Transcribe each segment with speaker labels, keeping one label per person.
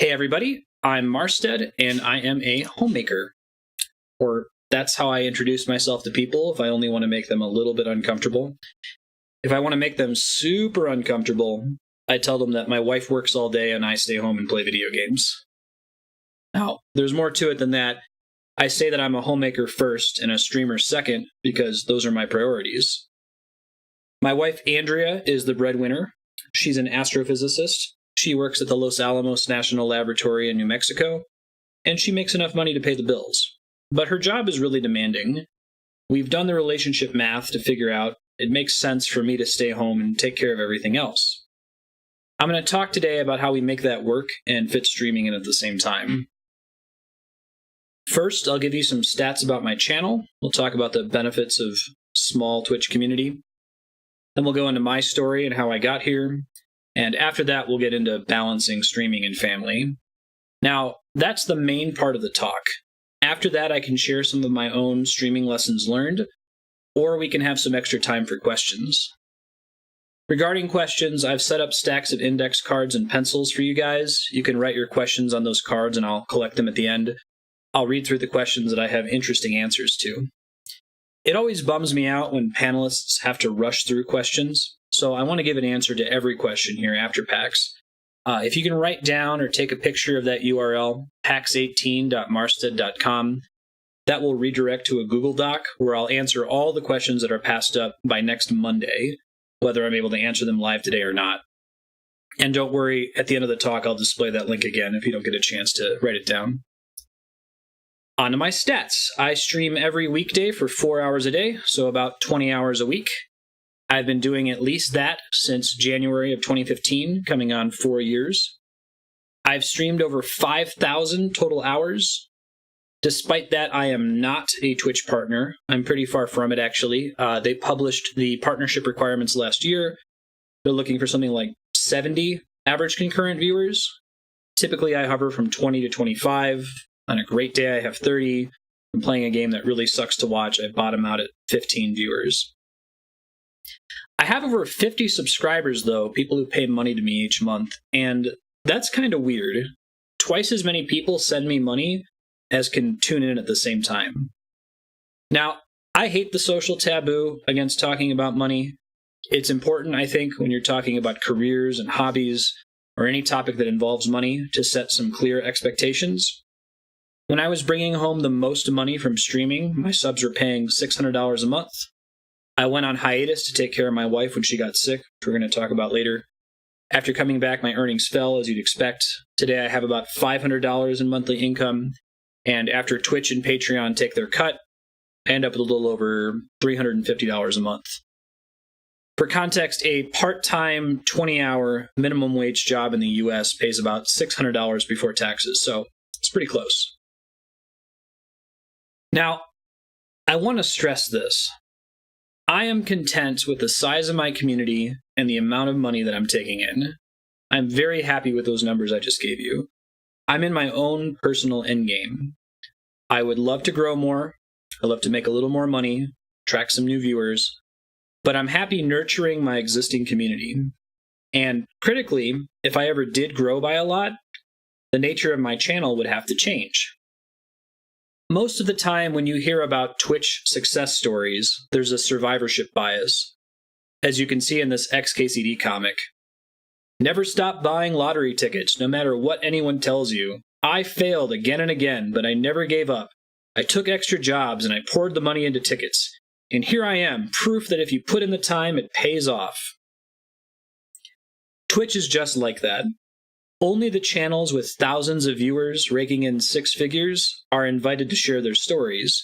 Speaker 1: Hey everybody, I'm Marstead and I am a homemaker. Or that's how I introduce myself to people if I only want to make them a little bit uncomfortable. If I want to make them super uncomfortable, I tell them that my wife works all day and I stay home and play video games. Now, there's more to it than that. I say that I'm a homemaker first and a streamer second because those are my priorities. My wife Andrea is the breadwinner. She's an astrophysicist. She works at the Los Alamos National Laboratory in New Mexico, and she makes enough money to pay the bills. But her job is really demanding. We've done the relationship math to figure out it makes sense for me to stay home and take care of everything else. I'm going to talk today about how we make that work and fit streaming in at the same time. First, I'll give you some stats about my channel. We'll talk about the benefits of small Twitch community. Then we'll go into my story and how I got here. And after that, we'll get into balancing streaming and family. Now, that's the main part of the talk. After that, I can share some of my own streaming lessons learned, or we can have some extra time for questions. Regarding questions, I've set up stacks of index cards and pencils for you guys. You can write your questions on those cards and I'll collect them at the end. I'll read through the questions that I have interesting answers to. It always bums me out when panelists have to rush through questions, so I want to give an answer to every question here after PAX. If you can write down or take a picture of that URL, pax18.marstead.com, that will redirect to a Google Doc where I'll answer all the questions that are passed up by next Monday, whether I'm able to answer them live today or not. And don't worry, at the end of the talk, I'll display that link again if you don't get a chance to write it down. On to my stats. I stream every weekday for 4 hours a day, so about 20 hours a week. I've been doing at least that since January of 2015, coming on 4 years. I've streamed over 5,000 total hours. Despite that, I am not a Twitch partner. I'm pretty far from it, actually. They published the partnership requirements last year. They're looking for something like 70 average concurrent viewers. Typically, I hover from 20 to 25. On a great day, I have 30. I'm playing a game that really sucks to watch. I bottom out at 15 viewers. I have over 50 subscribers, though, people who pay money to me each month, and that's kind of weird. Twice as many people send me money as can tune in at the same time. Now, I hate the social taboo against talking about money. It's important, I think, when you're talking about careers and hobbies or any topic that involves money to set some clear expectations. When I was bringing home the most money from streaming, my subs were paying $600 a month. I went on hiatus to take care of my wife when she got sick, which we're going to talk about later. After coming back, my earnings fell, as you'd expect. Today, I have about $500 in monthly income, and after Twitch and Patreon take their cut, I end up with a little over $350 a month. For context, a part-time, 20-hour minimum wage job in the US pays about $600 before taxes, so it's pretty close. Now, I want to stress this. I am content with the size of my community and the amount of money that I'm taking in. I'm very happy with those numbers I just gave you. I'm in my own personal endgame. I would love to grow more. I'd love to make a little more money, attract some new viewers, but I'm happy nurturing my existing community. And critically, if I ever did grow by a lot, the nature of my channel would have to change. Most of the time when you hear about Twitch success stories, there's a survivorship bias. As you can see in this XKCD comic. Never stop buying lottery tickets, no matter what anyone tells you. I failed again and again, but I never gave up. I took extra jobs and I poured the money into tickets. And here I am, proof that if you put in the time, it pays off. Twitch is just like that. Only the channels with thousands of viewers raking in six figures are invited to share their stories.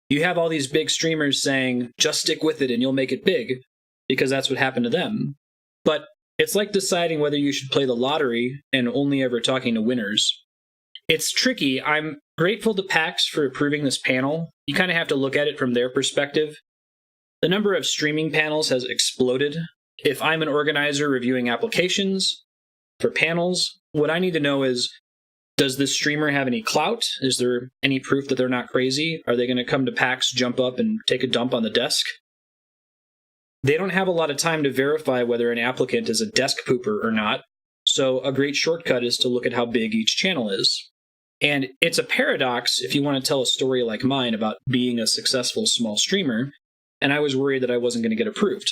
Speaker 1: You have all these big streamers saying, just stick with it and you'll make it big, because that's what happened to them. But it's like deciding whether you should play the lottery and only ever talking to winners. It's tricky. I'm grateful to PAX for approving this panel. You kind of have to look at it from their perspective. The number of streaming panels has exploded. If I'm an organizer reviewing applications, for panels, what I need to know is, does this streamer have any clout? Is there any proof that they're not crazy? Are they going to come to PAX, jump up, and take a dump on the desk? They don't have a lot of time to verify whether an applicant is a desk pooper or not, So a great shortcut is to look at how big each channel is. And it's a paradox if you want to tell a story like mine about being a successful small streamer, and I was worried that I wasn't going to get approved.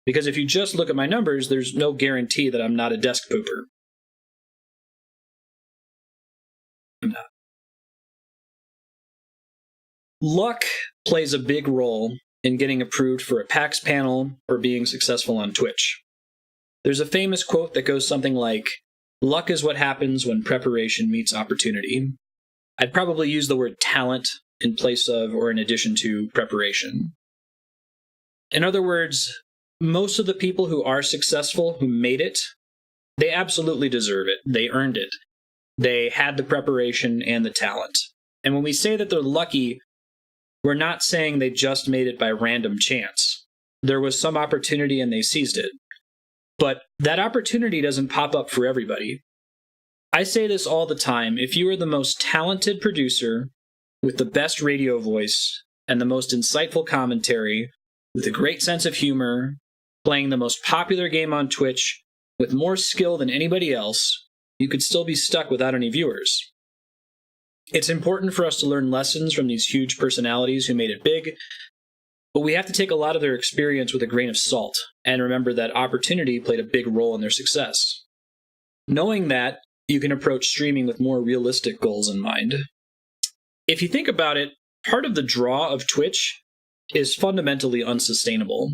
Speaker 1: Because if you just look at my numbers, there's no guarantee that I'm not a desk pooper. I'm not. Luck plays a big role in getting approved for a PAX panel or being successful on Twitch. There's a famous quote that goes something like, "Luck is what happens when preparation meets opportunity." I'd probably use the word talent in place of or in addition to preparation. In other words, most of the people who are successful, who made it, they absolutely deserve it. They earned it. They had the preparation and the talent. And when we say that they're lucky, we're not saying they just made it by random chance. There was some opportunity and they seized it. But that opportunity doesn't pop up for everybody. I say this all the time. If you are the most talented producer with the best radio voice and the most insightful commentary, with a great sense of humor, playing the most popular game on Twitch, with more skill than anybody else, you could still be stuck without any viewers. It's important for us to learn lessons from these huge personalities who made it big, but we have to take a lot of their experience with a grain of salt and remember that opportunity played a big role in their success. Knowing that, you can approach streaming with more realistic goals in mind. If you think about it, part of the draw of Twitch is fundamentally unsustainable.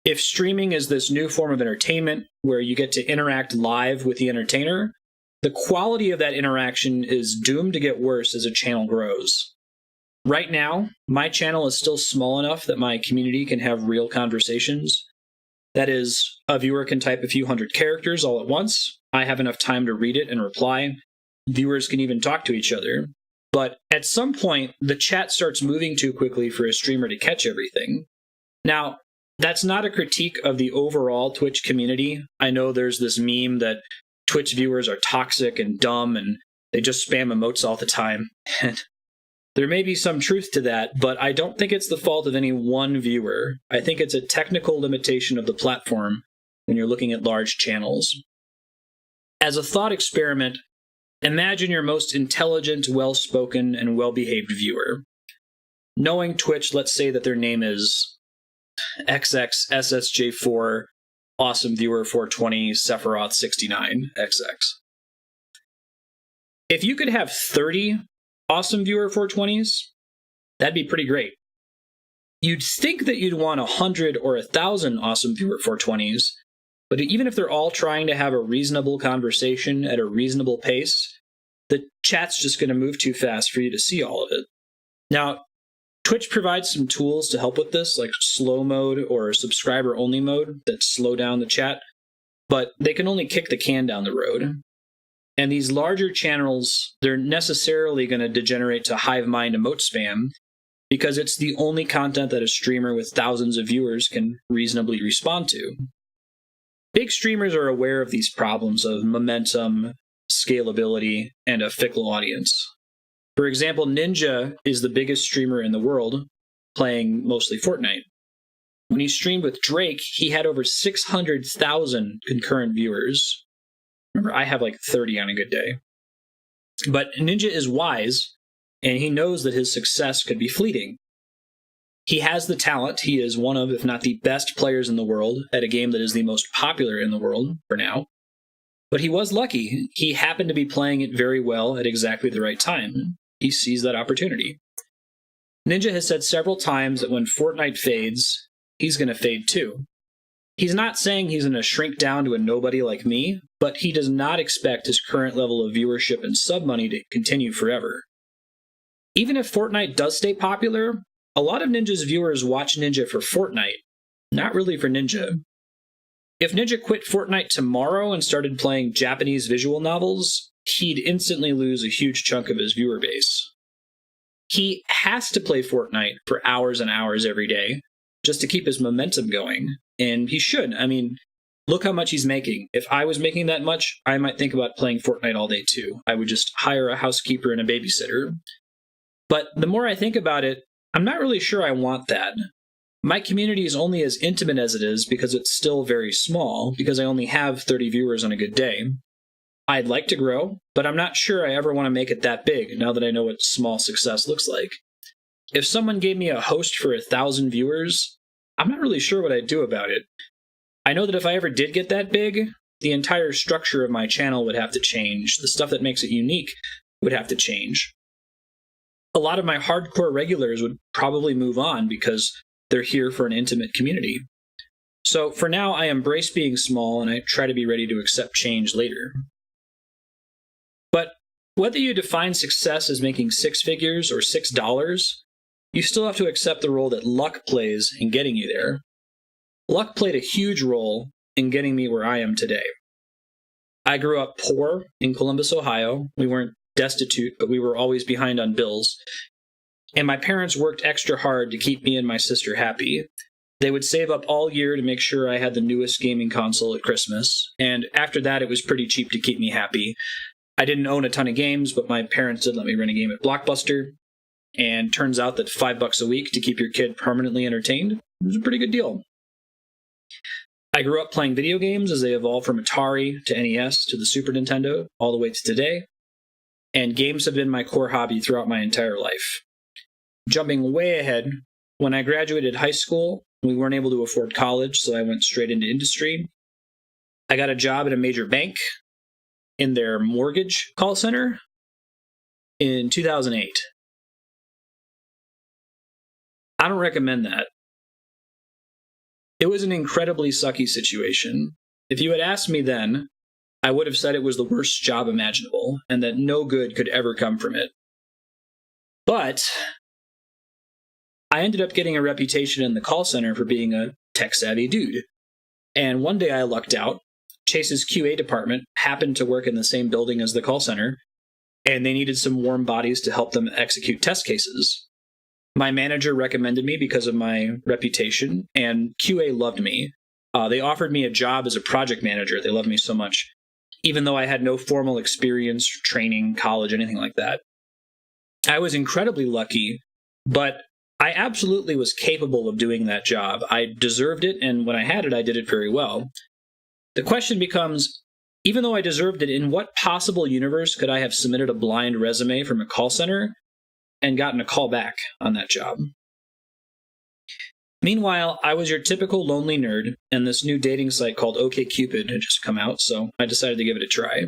Speaker 1: If streaming is this new form of entertainment where you get to interact live with the entertainer, the quality of that interaction is doomed to get worse as a channel grows. Right now, my channel is still small enough that my community can have real conversations. That is, a viewer can type a few hundred characters all at once. I have enough time to read it and reply. Viewers can even talk to each other. But at some point, the chat starts moving too quickly for a streamer to catch everything. Now, that's not a critique of the overall Twitch community. I know there's this meme that Twitch viewers are toxic and dumb and they just spam emotes all the time. And there may be some truth to that, but I don't think it's the fault of any one viewer. I think it's a technical limitation of the platform when you're looking at large channels. As a thought experiment, imagine your most intelligent, well-spoken, and well-behaved viewer. Knowing Twitch, let's say that their name is XXSSJ4, Awesome Viewer 420, Sephiroth 69, XX. If you could have 30 Awesome Viewer 420s, that'd be pretty great. You'd think that you'd want 100 or 1,000 Awesome Viewer 420s, but even if they're all trying to have a reasonable conversation at a reasonable pace, the chat's just going to move too fast for you to see all of it. Now, Twitch provides some tools to help with this, like slow mode or subscriber-only mode that slow down the chat, but they can only kick the can down the road. And these larger channels, they're necessarily going to degenerate to hive mind emote spam because it's the only content that a streamer with thousands of viewers can reasonably respond to. Big streamers are aware of these problems of momentum, scalability, and a fickle audience. For example, Ninja is the biggest streamer in the world, playing mostly Fortnite. When he streamed with Drake, he had over 600,000 concurrent viewers. Remember, I have like 30 on a good day. But Ninja is wise, and he knows that his success could be fleeting. He has the talent. He is one of, if not the best players in the world at a game that is the most popular in the world for now. But he was lucky. He happened to be playing it very well at exactly the right time. He sees that opportunity. Ninja has said several times that when Fortnite fades, he's going to fade too. He's not saying he's going to shrink down to a nobody like me, but he does not expect his current level of viewership and sub money to continue forever. Even if Fortnite does stay popular, a lot of Ninja's viewers watch Ninja for Fortnite, not really for Ninja. If Ninja quit Fortnite tomorrow and started playing Japanese visual novels, he'd instantly lose a huge chunk of his viewer base. He has to play Fortnite for hours and hours every day just to keep his momentum going, and he should. I mean, look how much he's making. If I was making that much, I might think about playing Fortnite all day too. I would just hire a housekeeper and a babysitter. But the more I think about it, I'm not really sure I want that. My community is only as intimate as it is because it's still very small, because I only have 30 viewers on a good day. I'd like to grow, but I'm not sure I ever want to make it that big now that I know what small success looks like. If someone gave me a host for 1,000 viewers, I'm not really sure what I'd do about it. I know that if I ever did get that big, the entire structure of my channel would have to change. The stuff that makes it unique would have to change. A lot of my hardcore regulars would probably move on because they're here for an intimate community. So for now, I embrace being small and I try to be ready to accept change later. But whether you define success as making 6 figures or $6, you still have to accept the role that luck plays in getting you there. Luck played a huge role in getting me where I am today. I grew up poor in Columbus, Ohio. We weren't destitute, but we were always behind on bills. And my parents worked extra hard to keep me and my sister happy. They would save up all year to make sure I had the newest gaming console at Christmas. And after that, it was pretty cheap to keep me happy. I didn't own a ton of games, but my parents did let me rent a game at Blockbuster. And turns out that $5 a week to keep your kid permanently entertained was a pretty good deal. I grew up playing video games as they evolved from Atari to NES to the Super Nintendo, all the way to today. And games have been my core hobby throughout my entire life. Jumping way ahead, when I graduated high school, we weren't able to afford college, so I went straight into industry. I got a job at a major bank in their mortgage call center in 2008. I don't recommend that. It was an incredibly sucky situation. If you had asked me then, I would have said it was the worst job imaginable and that no good could ever come from it. But I ended up getting a reputation in the call center for being a tech-savvy dude. And one day I lucked out. Chase's QA department happened to work in the same building as the call center, and they needed some warm bodies to help them execute test cases. My manager recommended me because of my reputation, and QA loved me. They offered me a job as a project manager. They loved me so much, even though I had no formal experience, training, college, anything like that. I was incredibly lucky, but I absolutely was capable of doing that job. I deserved it, and when I had it, I did it very well. The question becomes, even though I deserved it, in what possible universe could I have submitted a blind resume from a call center and gotten a call back on that job? Meanwhile, I was your typical lonely nerd, and this new dating site called OkCupid had just come out, so I decided to give it a try.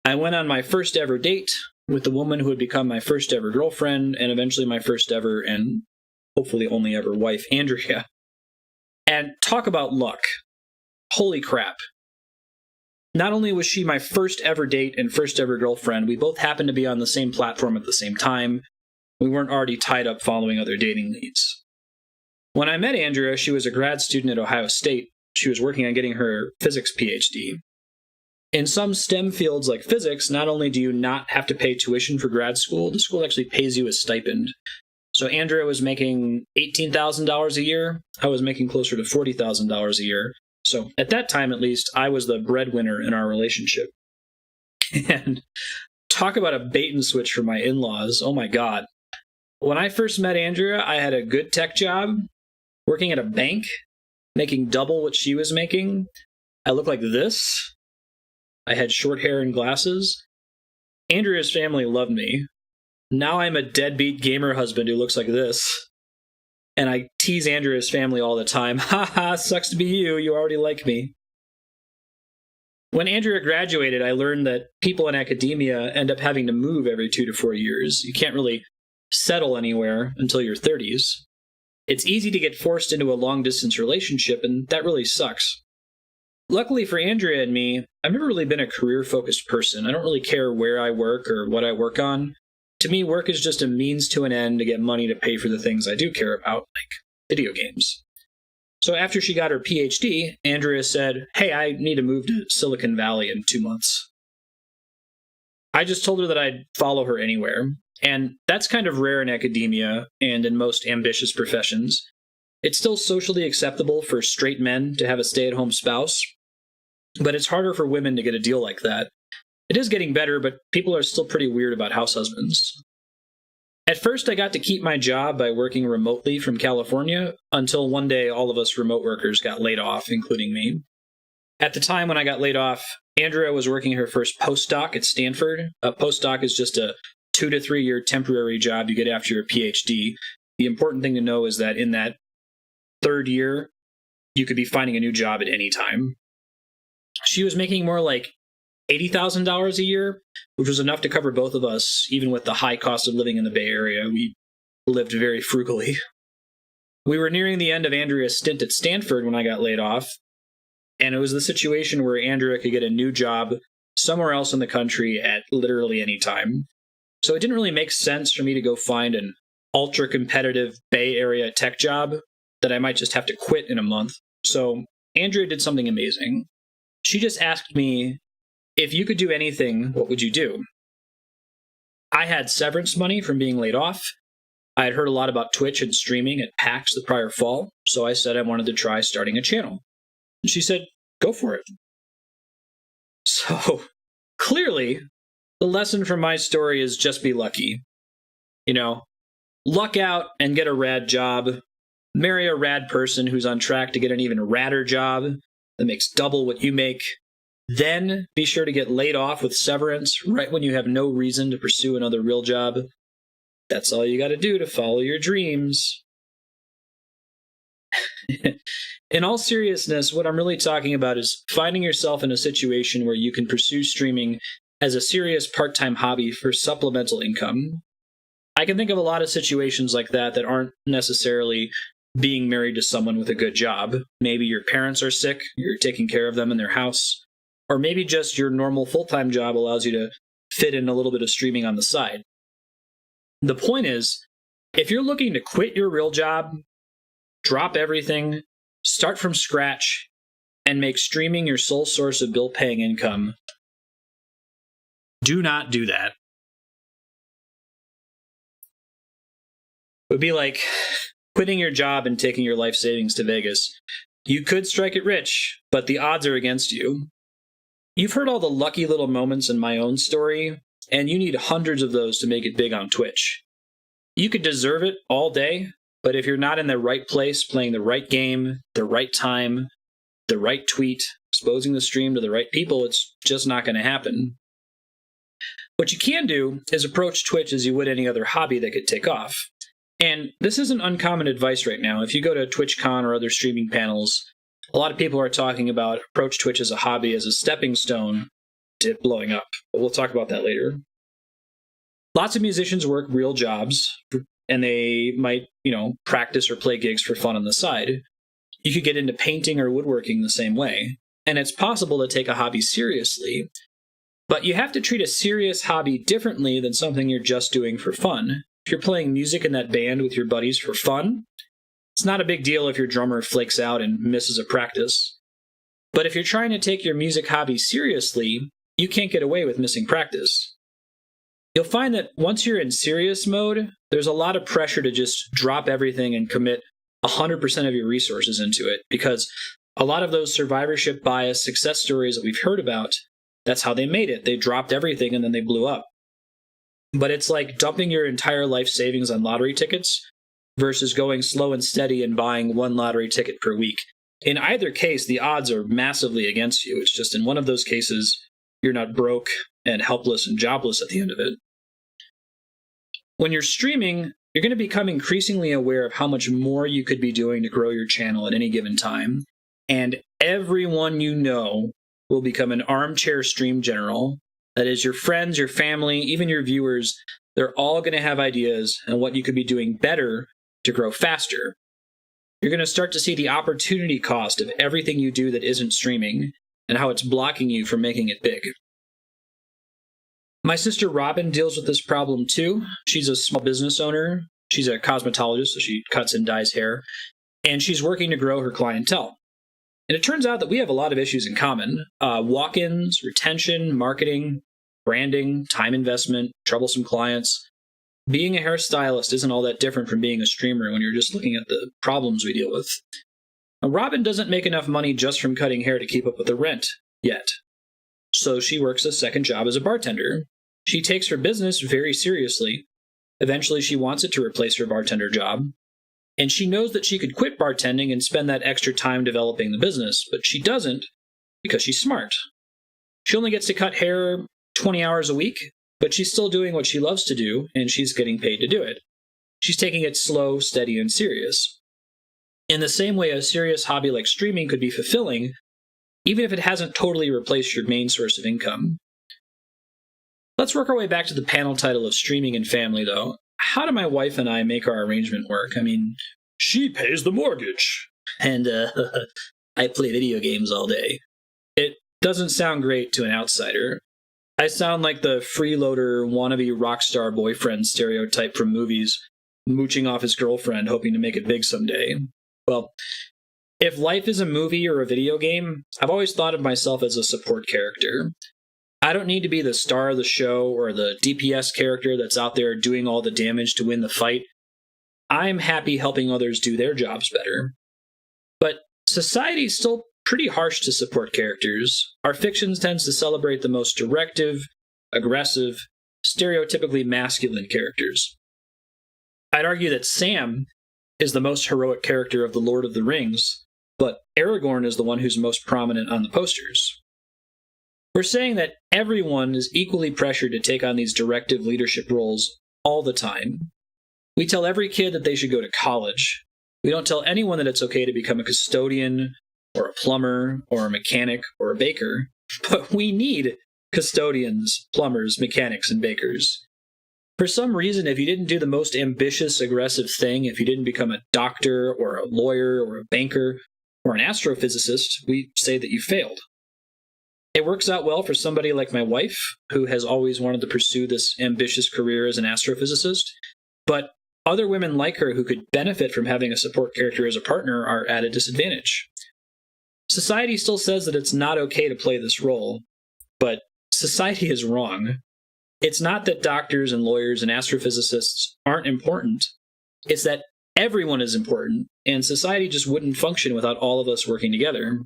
Speaker 1: I went on my first ever date with the woman who would become my first ever girlfriend, and eventually my first ever and hopefully only ever wife, Andrea. And talk about luck. Holy crap. Not only was she my first ever date and first ever girlfriend, we both happened to be on the same platform at the same time. We weren't already tied up following other dating leads. When I met Andrea, she was a grad student at Ohio State. She was working on getting her physics PhD. In some STEM fields like physics, not only do you not have to pay tuition for grad school, the school actually pays you a stipend. So Andrea was making $18,000 a year. I was making closer to $40,000 a year. So at that time, at least, I was the breadwinner in our relationship. And talk about a bait and switch for my in-laws. Oh my God. When I first met Andrea, I had a good tech job, working at a bank, making double what she was making. I looked like this. I had short hair and glasses. Andrea's family loved me. Now I'm a deadbeat gamer husband who looks like this. And I tease Andrea's family all the time. Ha ha, sucks to be you. You already like me. When Andrea graduated, I learned that people in academia end up having to move every 2 to 4 years. You can't really settle anywhere until your 30s. It's easy to get forced into a long-distance relationship, and that really sucks. Luckily for Andrea and me, I've never really been a career-focused person. I don't really care where I work or what I work on. To me, work is just a means to an end to get money to pay for the things I do care about, like video games. So after she got her PhD, Andrea said, hey, I need to move to Silicon Valley in 2 months. I just told her that I'd follow her anywhere. And that's kind of rare in academia and in most ambitious professions. It's still socially acceptable for straight men to have a stay-at-home spouse, but it's harder for women to get a deal like that. It is getting better, but people are still pretty weird about house husbands. At first, I got to keep my job by working remotely from California, until one day all of us remote workers got laid off, including me. At the time when I got laid off, Andrea was working her first postdoc at Stanford. A postdoc is just a 2 to 3 year temporary job you get after your PhD. The important thing to know is that in that third year, you could be finding a new job at any time. She was making more like $80,000 a year, which was enough to cover both of us, even with the high cost of living in the Bay Area. We lived very frugally. We were nearing the end of Andrea's stint at Stanford when I got laid off, and it was the situation where Andrea could get a new job somewhere else in the country at literally any time. So it didn't really make sense for me to go find an ultra-competitive Bay Area tech job that I might just have to quit in a month. So Andrea did something amazing. She just asked me, if you could do anything, what would you do? I had severance money from being laid off. I had heard a lot about Twitch and streaming at PAX the prior fall, so I said I wanted to try starting a channel. And she said, go for it. So clearly, the lesson from my story is just be lucky. Luck out and get a rad job. Marry a rad person who's on track to get an even radder job that makes double what you make. Then be sure to get laid off with severance right when you have no reason to pursue another real job. That's all you got to do to follow your dreams. In all seriousness, what I'm really talking about is finding yourself in a situation where you can pursue streaming as a serious part-time hobby for supplemental income. I can think of a lot of situations like that aren't necessarily being married to someone with a good job. Maybe your parents are sick, you're taking care of them in their house. Or maybe just your normal full-time job allows you to fit in a little bit of streaming on the side. The point is, if you're looking to quit your real job, drop everything, start from scratch, and make streaming your sole source of bill-paying income, do not do that. It would be like quitting your job and taking your life savings to Vegas. You could strike it rich, but the odds are against you. You've heard all the lucky little moments in my own story, and you need hundreds of those to make it big on Twitch. You could deserve it all day, but if you're not in the right place, playing the right game, the right time, the right tweet, exposing the stream to the right people, it's just not going to happen. What you can do is approach Twitch as you would any other hobby that could take off. And this isn't uncommon advice right now. If you go to TwitchCon or other streaming panels, a lot of people are talking about approach Twitch as a hobby, as a stepping stone to blowing up. But we'll talk about that later. Lots of musicians work real jobs, and they might, practice or play gigs for fun on the side. You could get into painting or woodworking the same way. And it's possible to take a hobby seriously, but you have to treat a serious hobby differently than something you're just doing for fun. If you're playing music in that band with your buddies for fun, it's not a big deal if your drummer flakes out and misses a practice. But if you're trying to take your music hobby seriously, you can't get away with missing practice. You'll find that once you're in serious mode, there's a lot of pressure to just drop everything and commit 100% of your resources into it, because a lot of those survivorship bias success stories that we've heard about, that's how they made it. They dropped everything and then they blew up. But it's like dumping your entire life savings on lottery tickets versus going slow and steady and buying one lottery ticket per week. In either case, the odds are massively against you. It's just in one of those cases, you're not broke and helpless and jobless at the end of it. When you're streaming, you're going to become increasingly aware of how much more you could be doing to grow your channel at any given time. And everyone you know will become an armchair stream general. That is, your friends, your family, even your viewers, they're all going to have ideas on what you could be doing better to grow faster. You're going to start to see the opportunity cost of everything you do that isn't streaming and how it's blocking you from making it big. My sister Robin deals with this problem too. She's a small business owner. She's a cosmetologist, so she cuts and dyes hair, and she's working to grow her clientele. And it turns out that we have a lot of issues in common. Walk-ins, retention, marketing, branding, time investment, troublesome clients. Being a hairstylist isn't all that different from being a streamer when you're just looking at the problems we deal with. Now, Robin doesn't make enough money just from cutting hair to keep up with the rent yet. So she works a second job as a bartender. She takes her business very seriously. Eventually, she wants it to replace her bartender job. And she knows that she could quit bartending and spend that extra time developing the business, but she doesn't because she's smart. She only gets to cut hair 20 hours a week, but she's still doing what she loves to do, and she's getting paid to do it. She's taking it slow, steady, and serious. In the same way, a serious hobby like streaming could be fulfilling, even if it hasn't totally replaced your main source of income. Let's work our way back to the panel title of Streaming and Family, though. How do my wife and I make our arrangement work? I mean, she pays the mortgage, and I play video games all day. It doesn't sound great to an outsider. I sound like the freeloader, wannabe rock star boyfriend stereotype from movies, mooching off his girlfriend, hoping to make it big someday. Well, if life is a movie or a video game, I've always thought of myself as a support character. I don't need to be the star of the show or the DPS character that's out there doing all the damage to win the fight. I'm happy helping others do their jobs better. But society's still pretty harsh to support characters. Our fiction tends to celebrate the most directive, aggressive, stereotypically masculine characters. I'd argue that Sam is the most heroic character of The Lord of the Rings, but Aragorn is the one who's most prominent on the posters. We're saying that everyone is equally pressured to take on these directive leadership roles all the time. We tell every kid that they should go to college. We don't tell anyone that it's okay to become a custodian, or a plumber, or a mechanic, or a baker. But we need custodians, plumbers, mechanics, and bakers. For some reason, if you didn't do the most ambitious, aggressive thing, if you didn't become a doctor, or a lawyer, or a banker, or an astrophysicist, we say that you failed. It works out well for somebody like my wife, who has always wanted to pursue this ambitious career as an astrophysicist, but other women like her who could benefit from having a support character as a partner are at a disadvantage. Society still says that it's not okay to play this role, but society is wrong. It's not that doctors and lawyers and astrophysicists aren't important. It's that everyone is important, and society just wouldn't function without all of us working together.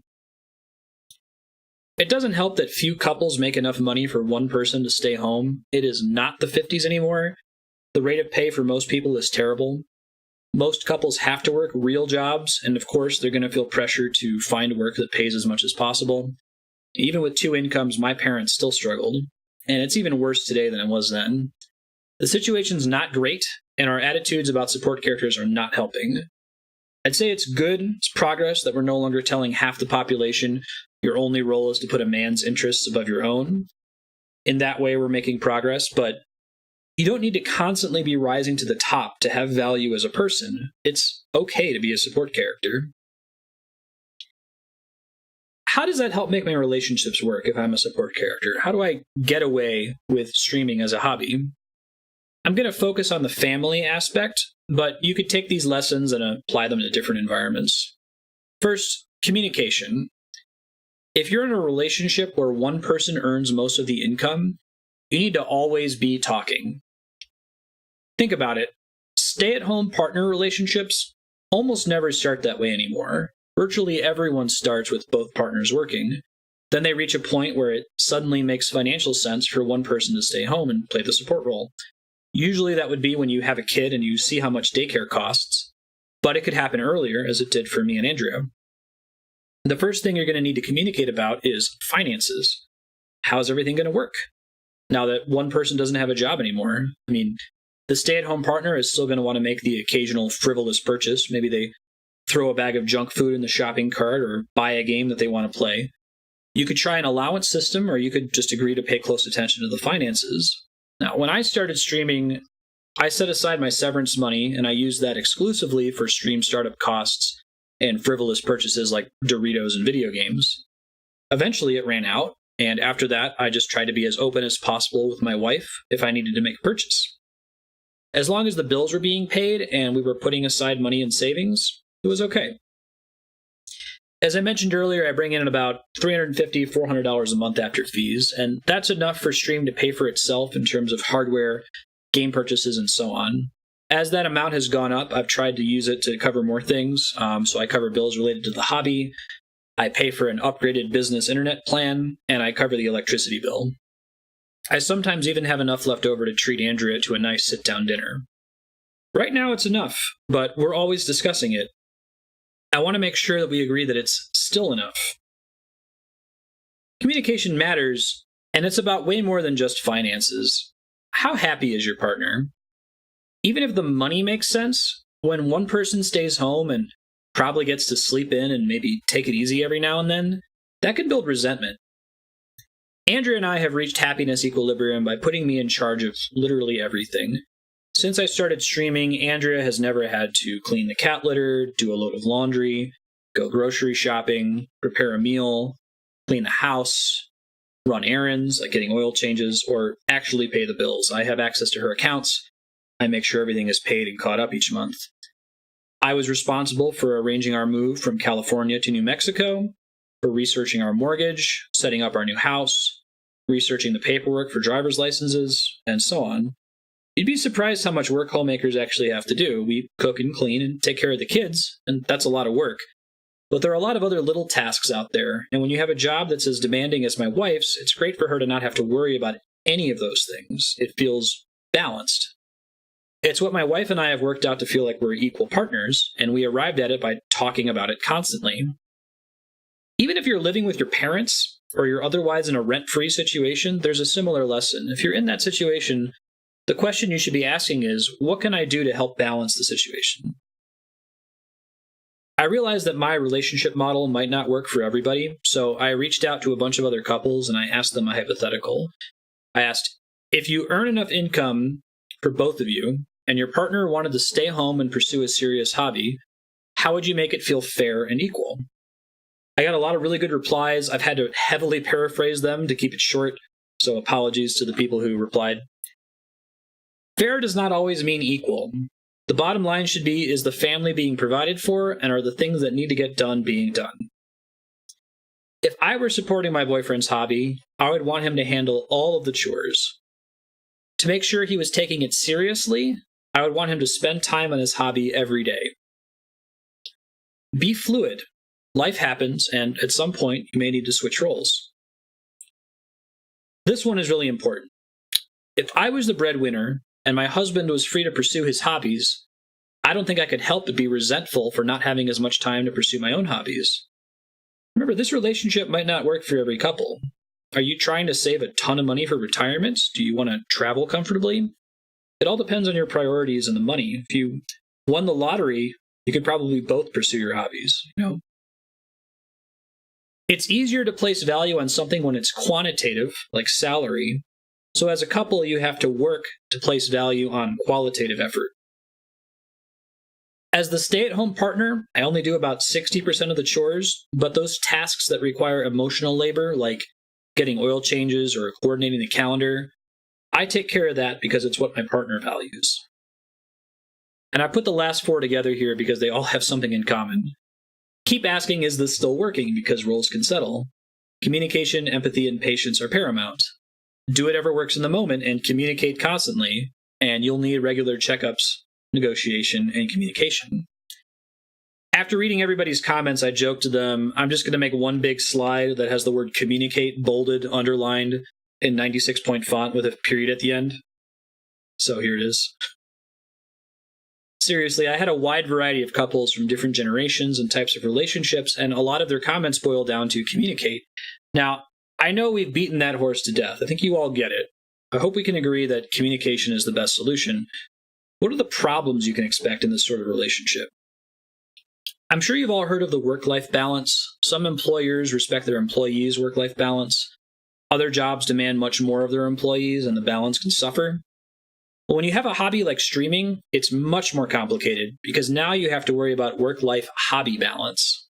Speaker 1: It doesn't help that few couples make enough money for one person to stay home. It is not the 50s anymore. The rate of pay for most people is terrible. Most couples have to work real jobs, and of course, they're going to feel pressure to find work that pays as much as possible. Even with 2 incomes, my parents still struggled, and it's even worse today than it was then. The situation's not great, and our attitudes about support characters are not helping. I'd say it's good, it's progress that we're no longer telling half the population your only role is to put a man's interests above your own. In that way, we're making progress, but you don't need to constantly be rising to the top to have value as a person. It's okay to be a support character. How does that help make my relationships work if I'm a support character? How do I get away with streaming as a hobby? I'm going to focus on the family aspect, but you could take these lessons and apply them to different environments. First, communication. If you're in a relationship where one person earns most of the income, you need to always be talking. Think about it. Stay-at-home partner relationships almost never start that way anymore. Virtually everyone starts with both partners working. Then they reach a point where it suddenly makes financial sense for one person to stay home and play the support role. Usually that would be when you have a kid and you see how much daycare costs, but it could happen earlier, as it did for me and Andrea. The first thing you're going to need to communicate about is finances. How's everything going to work now that one person doesn't have a job anymore? I mean, the stay-at-home partner is still going to want to make the occasional frivolous purchase. Maybe they throw a bag of junk food in the shopping cart or buy a game that they want to play. You could try an allowance system, or you could just agree to pay close attention to the finances. Now, when I started streaming, I set aside my severance money, and I used that exclusively for stream startup costs and frivolous purchases like Doritos and video games. Eventually, it ran out, and after that, I just tried to be as open as possible with my wife if I needed to make a purchase. As long as the bills were being paid and we were putting aside money in savings, it was okay. As I mentioned earlier, I bring in about $350, $400 a month after fees, and that's enough for Stream to pay for itself in terms of hardware, game purchases, and so on. As that amount has gone up, I've tried to use it to cover more things. So I cover bills related to the hobby, I pay for an upgraded business internet plan, and I cover the electricity bill. I sometimes even have enough left over to treat Andrea to a nice sit-down dinner. Right now it's enough, but we're always discussing it. I want to make sure that we agree that it's still enough. Communication matters, and it's about way more than just finances. How happy is your partner? Even if the money makes sense, when one person stays home and probably gets to sleep in and maybe take it easy every now and then, that can build resentment. Andrea and I have reached happiness equilibrium by putting me in charge of literally everything. Since I started streaming, Andrea has never had to clean the cat litter, do a load of laundry, go grocery shopping, prepare a meal, clean the house, run errands like getting oil changes, or actually pay the bills. I have access to her accounts. I make sure everything is paid and caught up each month. I was responsible for arranging our move from California to New Mexico, for researching our mortgage, setting up our new house, researching the paperwork for driver's licenses, and so on. You'd be surprised how much work homemakers actually have to do. We cook and clean and take care of the kids, and that's a lot of work. But there are a lot of other little tasks out there, and when you have a job that's as demanding as my wife's, it's great for her to not have to worry about any of those things. It feels balanced. It's what my wife and I have worked out to feel like we're equal partners, and we arrived at it by talking about it constantly. Even if you're living with your parents, or you're otherwise in a rent-free situation, there's a similar lesson. If you're in that situation, the question you should be asking is, what can I do to help balance the situation? I realized that my relationship model might not work for everybody, so I reached out to a bunch of other couples and I asked them a hypothetical. I asked, if you earn enough income for both of you, and your partner wanted to stay home and pursue a serious hobby, how would you make it feel fair and equal? I got a lot of really good replies. I've had to heavily paraphrase them to keep it short, so apologies to the people who replied. Fair does not always mean equal. The bottom line should be, is the family being provided for, and are the things that need to get done being done? If I were supporting my boyfriend's hobby, I would want him to handle all of the chores. To make sure he was taking it seriously, I would want him to spend time on his hobby every day. Be fluid. Life happens, and at some point, you may need to switch roles. This one is really important. If I was the breadwinner, and my husband was free to pursue his hobbies, I don't think I could help but be resentful for not having as much time to pursue my own hobbies. Remember, this relationship might not work for every couple. Are you trying to save a ton of money for retirement? Do you want to travel comfortably? It all depends on your priorities and the money. If you won the lottery, you could probably both pursue your hobbies, It's easier to place value on something when it's quantitative, like salary. So as a couple, you have to work to place value on qualitative effort. As the stay-at-home partner, I only do about 60% of the chores, but those tasks that require emotional labor, like getting oil changes or coordinating the calendar, I take care of that because it's what my partner values. And I put the last four together here because they all have something in common. Keep asking, is this still working? Because roles can settle. Communication, empathy, and patience are paramount. Do whatever works in the moment and communicate constantly, and you'll need regular checkups, negotiation, and communication. After reading everybody's comments, I joked to them, I'm just going to make one big slide that has the word communicate bolded, underlined, in 96-point font with a period at the end. So here it is. Seriously, I had a wide variety of couples from different generations and types of relationships, and a lot of their comments boil down to communicate. Now, I know we've beaten that horse to death. I think you all get it. I hope we can agree that communication is the best solution. What are the problems you can expect in this sort of relationship? I'm sure you've all heard of the work-life balance. Some employers respect their employees' work-life balance. Other jobs demand much more of their employees, and the balance can suffer. But when you have a hobby like streaming, it's much more complicated because now you have to worry about work-life hobby balance.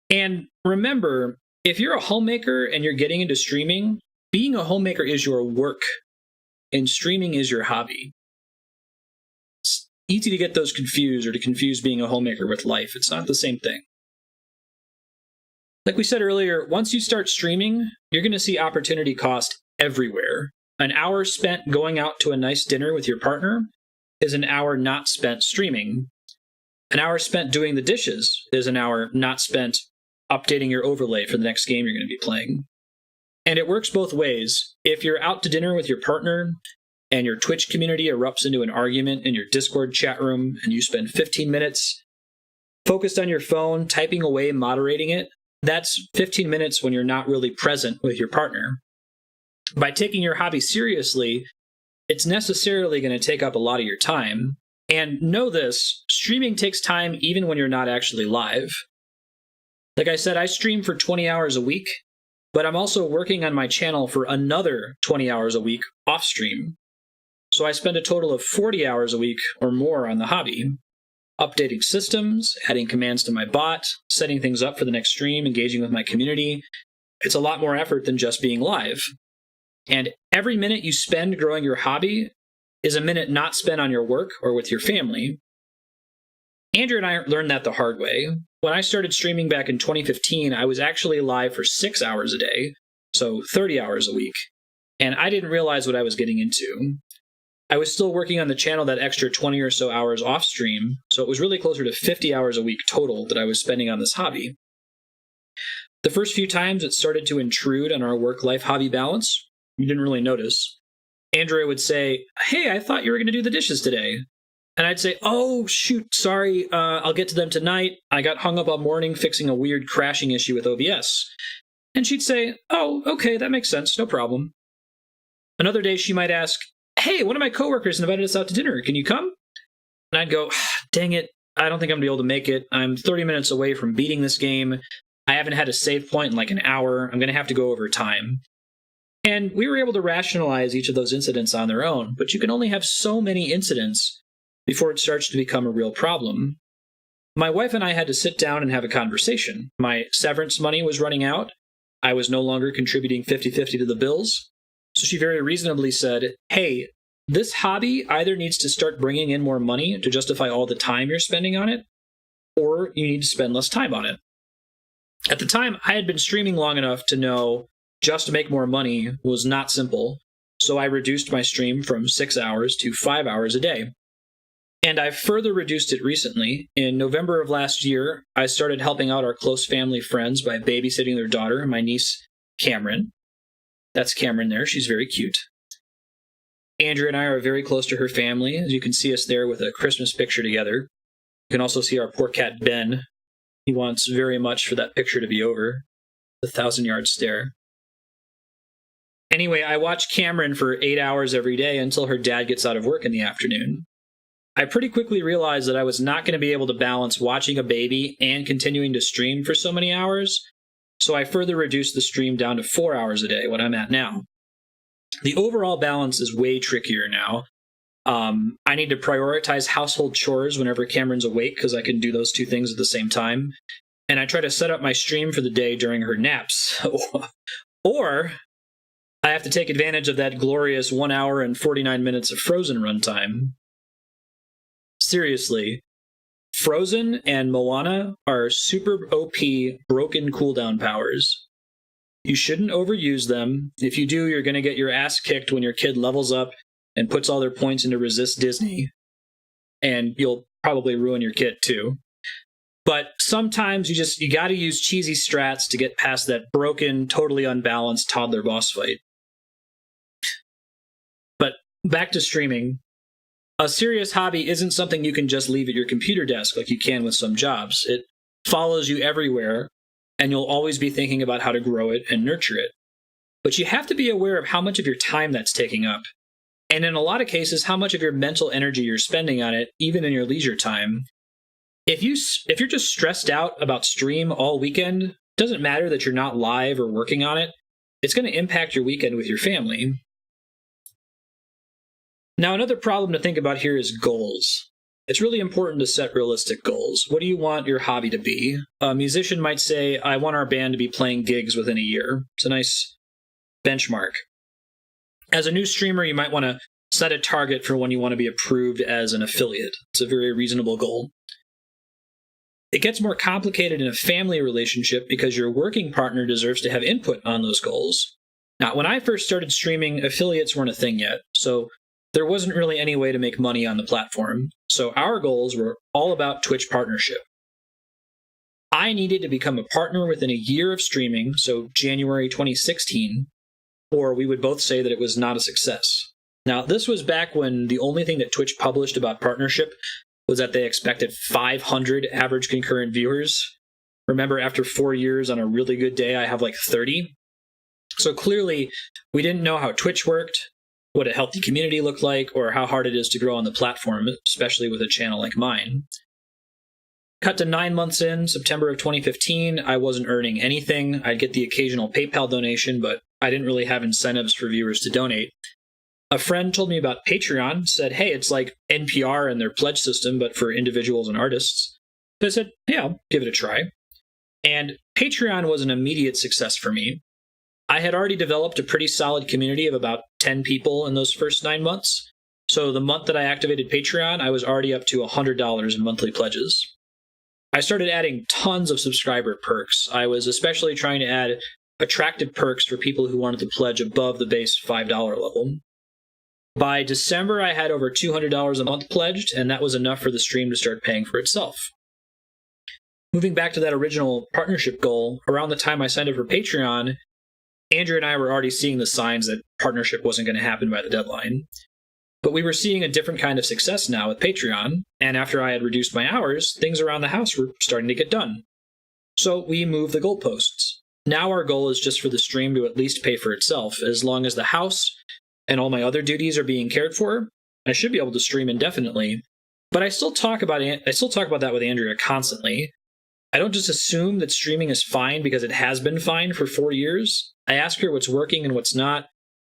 Speaker 1: And remember, if you're a homemaker and you're getting into streaming, being a homemaker is your work, and streaming is your hobby. It's easy to get those confused or to confuse being a homemaker with life. It's not the same thing. Like we said earlier, once you start streaming, you're going to see opportunity cost everywhere. An hour spent going out to a nice dinner with your partner is an hour not spent streaming. An hour spent doing the dishes is an hour not spent updating your overlay for the next game you're going to be playing. And it works both ways. If you're out to dinner with your partner and your Twitch community erupts into an argument in your Discord chat room and you spend 15 minutes focused on your phone, typing away, moderating it, that's 15 minutes when you're not really present with your partner. By taking your hobby seriously, it's necessarily going to take up a lot of your time. And know this, streaming takes time even when you're not actually live. Like I said, I stream for 20 hours a week, but I'm also working on my channel for another 20 hours a week off stream. So I spend a total of 40 hours a week or more on the hobby, updating systems, adding commands to my bot, setting things up for the next stream, engaging with my community. It's a lot more effort than just being live. And every minute you spend growing your hobby is a minute not spent on your work or with your family. Andrew and I learned that the hard way. When I started streaming back in 2015, I was actually live for 6 hours a day, so 30 hours a week. And I didn't realize what I was getting into. I was still working on the channel that extra 20 or so hours off stream, so it was really closer to 50 hours a week total that I was spending on this hobby. The first few times it started to intrude on our work-life hobby balance, you didn't really notice. Andrea would say, "Hey, I thought you were going to do the dishes today." And I'd say, "Oh, shoot, sorry, I'll get to them tonight. I got hung up all morning fixing a weird crashing issue with OBS." And she'd say, "Oh, okay, that makes sense, no problem." Another day she might ask, "Hey, one of my coworkers invited us out to dinner. Can you come?" And I'd go, "Dang it, I don't think I'm going to be able to make it. I'm 30 minutes away from beating this game. I haven't had a save point in like an hour. I'm going to have to go over time." And we were able to rationalize each of those incidents on their own, but you can only have so many incidents before it starts to become a real problem. My wife and I had to sit down and have a conversation. My severance money was running out. I was no longer contributing 50-50 to the bills. So she very reasonably said, "Hey, this hobby either needs to start bringing in more money to justify all the time you're spending on it, or you need to spend less time on it." At the time, I had been streaming long enough to know just to make more money was not simple, so I reduced my stream from 6 hours to 5 hours a day. And I've further reduced it recently. In November of last year, I started helping out our close family friends by babysitting their daughter, my niece, Cameron. That's Cameron there. She's very cute. Andrea and I are very close to her family. As you can see us there with a Christmas picture together. You can also see our poor cat, Ben. He wants very much for that picture to be over. The 1,000-yard stare. Anyway, I watch Cameron for 8 hours every day until her dad gets out of work in the afternoon. I pretty quickly realized that I was not going to be able to balance watching a baby and continuing to stream for so many hours, so I further reduced the stream down to 4 hours a day, what I'm at now. The overall balance is way trickier now. I need to prioritize household chores whenever Cameron's awake because I can do those two things at the same time, and I try to set up my stream for the day during her naps. Or I have to take advantage of that glorious 1 hour and 49 minutes of Frozen runtime. Seriously, Frozen and Moana are super OP broken cooldown powers. You shouldn't overuse them. If you do, you're going to get your ass kicked when your kid levels up and puts all their points into Resist Disney. And you'll probably ruin your kit too. But sometimes you got to use cheesy strats to get past that broken, totally unbalanced toddler boss fight. But back to streaming. A serious hobby isn't something you can just leave at your computer desk like you can with some jobs. It follows you everywhere, and you'll always be thinking about how to grow it and nurture it. But you have to be aware of how much of your time that's taking up, and in a lot of cases, how much of your mental energy you're spending on it, even in your leisure time. If you're just stressed out about stream all weekend, it doesn't matter that you're not live or working on it. It's going to impact your weekend with your family. Now, another problem to think about here is goals. It's really important to set realistic goals. What do you want your hobby to be? A musician might say, "I want our band to be playing gigs within a year." It's a nice benchmark. As a new streamer, you might want to set a target for when you want to be approved as an affiliate. It's a very reasonable goal. It gets more complicated in a family relationship because your working partner deserves to have input on those goals. Now, when I first started streaming, affiliates weren't a thing yet, so there wasn't really any way to make money on the platform. So our goals were all about Twitch partnership. I needed to become a partner within a year of streaming, so January 2016, or we would both say that it was not a success. Now, this was back when the only thing that Twitch published about partnership was that they expected 500 average concurrent viewers. Remember, after 4 years on a really good day, I have like 30. So clearly, we didn't know how Twitch worked, what a healthy community looked like, or how hard it is to grow on the platform, especially with a channel like mine. Cut to 9 months in, September of 2015, I wasn't earning anything. I'd get the occasional PayPal donation, but I didn't really have incentives for viewers to donate. A friend told me about Patreon, said, hey, it's like NPR and their pledge system, but for individuals and artists. So I said, yeah, I'll give it a try. And Patreon was an immediate success for me. I had already developed a pretty solid community of about 10 people in those first 9 months. So the month that I activated Patreon, I was already up to $100 in monthly pledges. I started adding tons of subscriber perks. I was especially trying to add attractive perks for people who wanted to pledge above the base $5 level. By December, I had over $200 a month pledged, and that was enough for the stream to start paying for itself. Moving back to that original partnership goal, around the time I signed up for Patreon, Andrea and I were already seeing the signs that partnership wasn't going to happen by the deadline. But we were seeing a different kind of success now with Patreon, and after I had reduced my hours, things around the house were starting to get done. So we moved the goalposts. Now our goal is just for the stream to at least pay for itself. As long as the house and all my other duties are being cared for, I should be able to stream indefinitely. But I still talk about that with Andrea constantly. I don't just assume that streaming is fine because it has been fine for 4 years. I ask her what's working and what's not,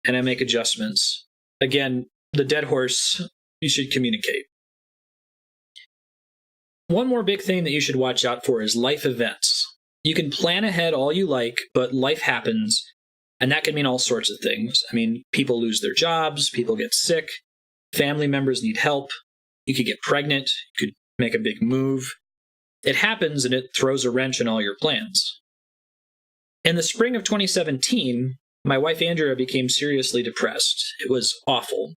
Speaker 1: and I make adjustments. Again, the dead horse, you should communicate. One more big thing that you should watch out for is life events. You can plan ahead all you like, but life happens, and that can mean all sorts of things. I mean, people lose their jobs, people get sick, family members need help, you could get pregnant, you could make a big move. It happens, and it throws a wrench in all your plans. In the spring of 2017, my wife Andrea became seriously depressed. It was awful.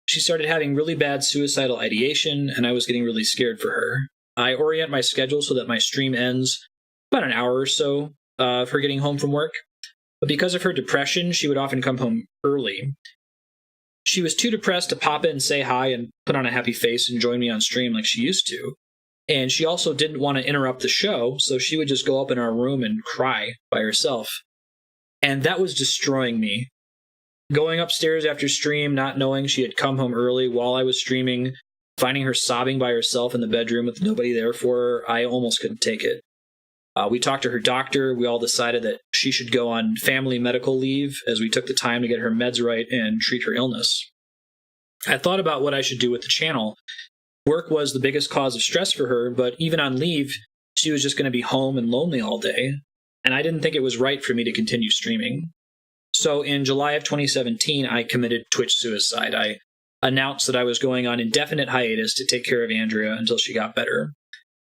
Speaker 1: She started having really bad suicidal ideation, and I was getting really scared for her. I orient my schedule so that my stream ends about an hour or so of her getting home from work. But because of her depression, she would often come home early. She was too depressed to pop in, say hi, and put on a happy face and join me on stream like she used to. And she also didn't want to interrupt the show, so she would just go up in our room and cry by herself. And that was destroying me. Going upstairs after stream, not knowing she had come home early while I was streaming, finding her sobbing by herself in the bedroom with nobody there for her, I almost couldn't take it. We talked to her doctor. We all decided that she should go on family medical leave as we took the time to get her meds right and treat her illness. I thought about what I should do with the channel. Work was the biggest cause of stress for her, but even on leave, she was just going to be home and lonely all day, and I didn't think it was right for me to continue streaming. So in July of 2017, I committed Twitch suicide. I announced that I was going on indefinite hiatus to take care of Andrea until she got better.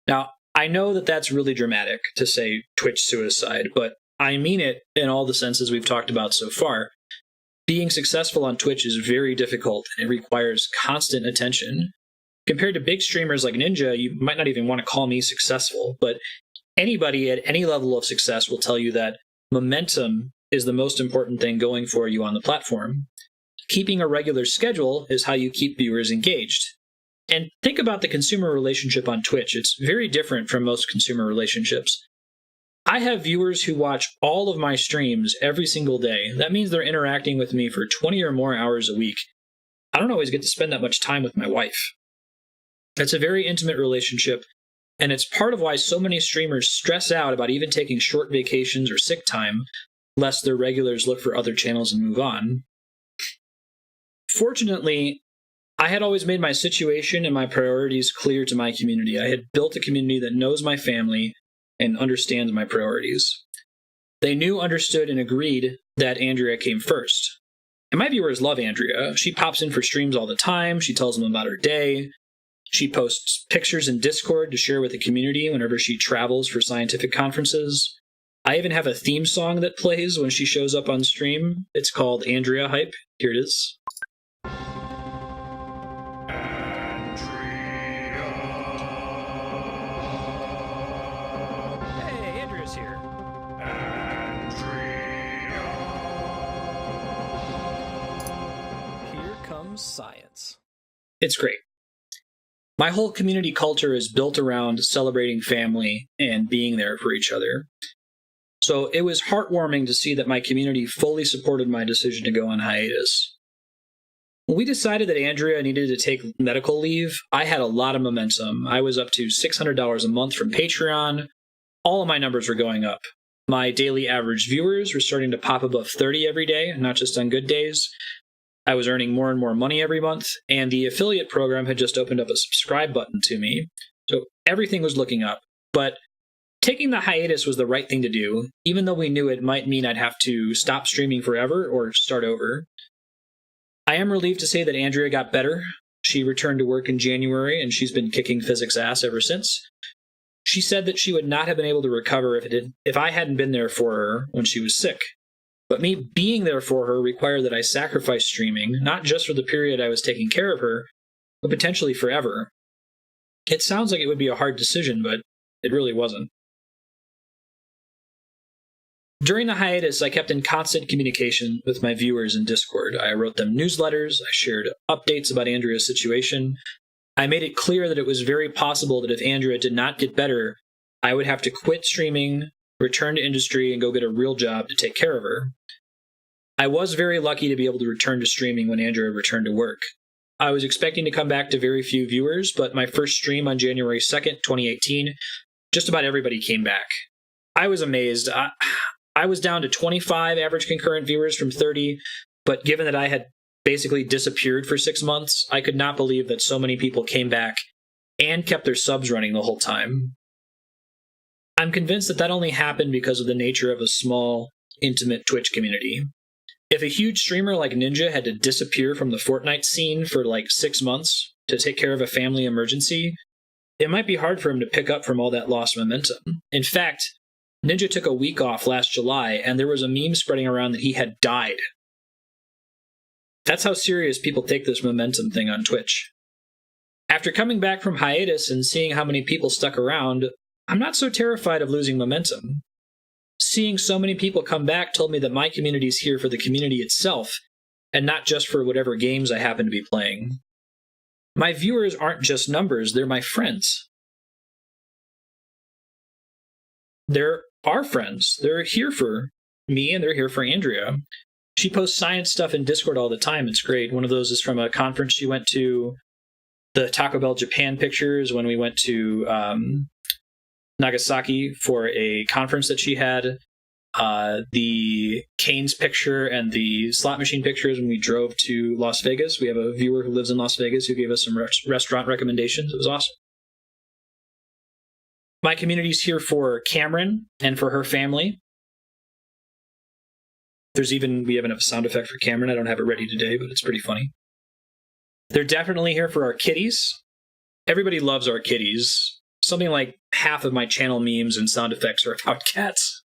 Speaker 1: Now, I know that that's really dramatic to say Twitch suicide, but I mean it in all the senses we've talked about so far. Being successful on Twitch is very difficult, and it requires constant attention. Compared to big streamers like Ninja, you might not even want to call me successful, but anybody at any level of success will tell you that momentum is the most important thing going for you on the platform. Keeping a regular schedule is how you keep viewers engaged. And think about the consumer relationship on Twitch. It's very different from most consumer relationships. I have viewers who watch all of my streams every single day. That means they're interacting with me for 20 or more hours a week. I don't always get to spend that much time with my wife. It's a very intimate relationship, and it's part of why so many streamers stress out about even taking short vacations or sick time, lest their regulars look for other channels and move on. Fortunately, I had always made my situation and my priorities clear to my community. I had built a community that knows my family and understands my priorities. They knew, understood, and agreed that Andrea came first. And my viewers love Andrea. She pops in for streams all the time. She tells them about her day. She posts pictures in Discord to share with the community whenever she travels for scientific conferences. I even have a theme song that plays when she shows up on stream. It's called Andrea Hype. Here it is. Hey, Andrea's here. Here comes science. It's great. My whole community culture is built around celebrating family and being there for each other. So it was heartwarming to see that my community fully supported my decision to go on hiatus. When we decided that Andrea needed to take medical leave, I had a lot of momentum. I was up to $600 a month from Patreon. All of my numbers were going up. My daily average viewers were starting to pop above 30 every day, not just on good days. I was earning more and more money every month, and the affiliate program had just opened up a subscribe button to me. So everything was looking up. But taking the hiatus was the right thing to do, even though we knew it might mean I'd have to stop streaming forever or start over. I am relieved to say that Andrea got better. She returned to work in January, and she's been kicking physics ass ever since. She said that she would not have been able to recover if I hadn't been there for her when she was sick. But me being there for her required that I sacrifice streaming, not just for the period I was taking care of her, but potentially forever. It sounds like it would be a hard decision, but it really wasn't. During the hiatus, I kept in constant communication with my viewers in Discord. I wrote them newsletters, I shared updates about Andrea's situation. I made it clear that it was very possible that if Andrea did not get better, I would have to quit streaming, return to industry, and go get a real job to take care of her. I was very lucky to be able to return to streaming when Andrea returned to work. I was expecting to come back to very few viewers, but my first stream on January 2nd, 2018, just about everybody came back. I was amazed. I was down to 25 average concurrent viewers from 30, but given that I had basically disappeared for 6 months, I could not believe that so many people came back and kept their subs running the whole time. I'm convinced that only happened because of the nature of a small, intimate Twitch community. If a huge streamer like Ninja had to disappear from the Fortnite scene for like 6 months to take care of a family emergency, it might be hard for him to pick up from all that lost momentum. In fact, Ninja took a week off last July, and there was a meme spreading around that he had died. That's how serious people take this momentum thing on Twitch. After coming back from hiatus and seeing how many people stuck around, I'm not so terrified of losing momentum. Seeing so many people come back told me that my community's here for the community itself, and not just for whatever games I happen to be playing. My viewers aren't just numbers, they're my friends. They're our friends. They're here for me, and they're here for Andrea. She posts science stuff in Discord all the time. It's great. One of those is from a conference she went to, the Taco Bell Japan pictures when we went to Nagasaki for a conference that she had, the Canes picture and the slot machine pictures when we drove to Las Vegas. We have a viewer who lives in Las Vegas who gave us some restaurant recommendations. It was awesome. My community's here for Cameron and for her family. We have a sound effect for Cameron. I don't have it ready today, but it's pretty funny. They're definitely here for our kitties. Everybody loves our kitties. Something like half of my channel memes and sound effects are about cats.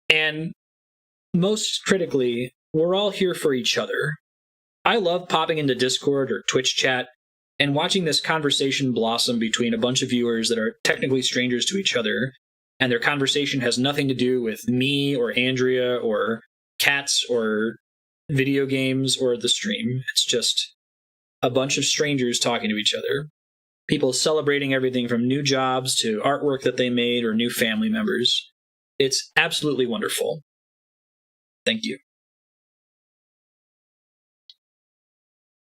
Speaker 1: And most critically, we're all here for each other. I love popping into Discord or Twitch chat and watching this conversation blossom between a bunch of viewers that are technically strangers to each other, and their conversation has nothing to do with me or Andrea or cats or video games or the stream. It's just a bunch of strangers talking to each other. People celebrating everything from new jobs to artwork that they made or new family members. It's absolutely wonderful. Thank you.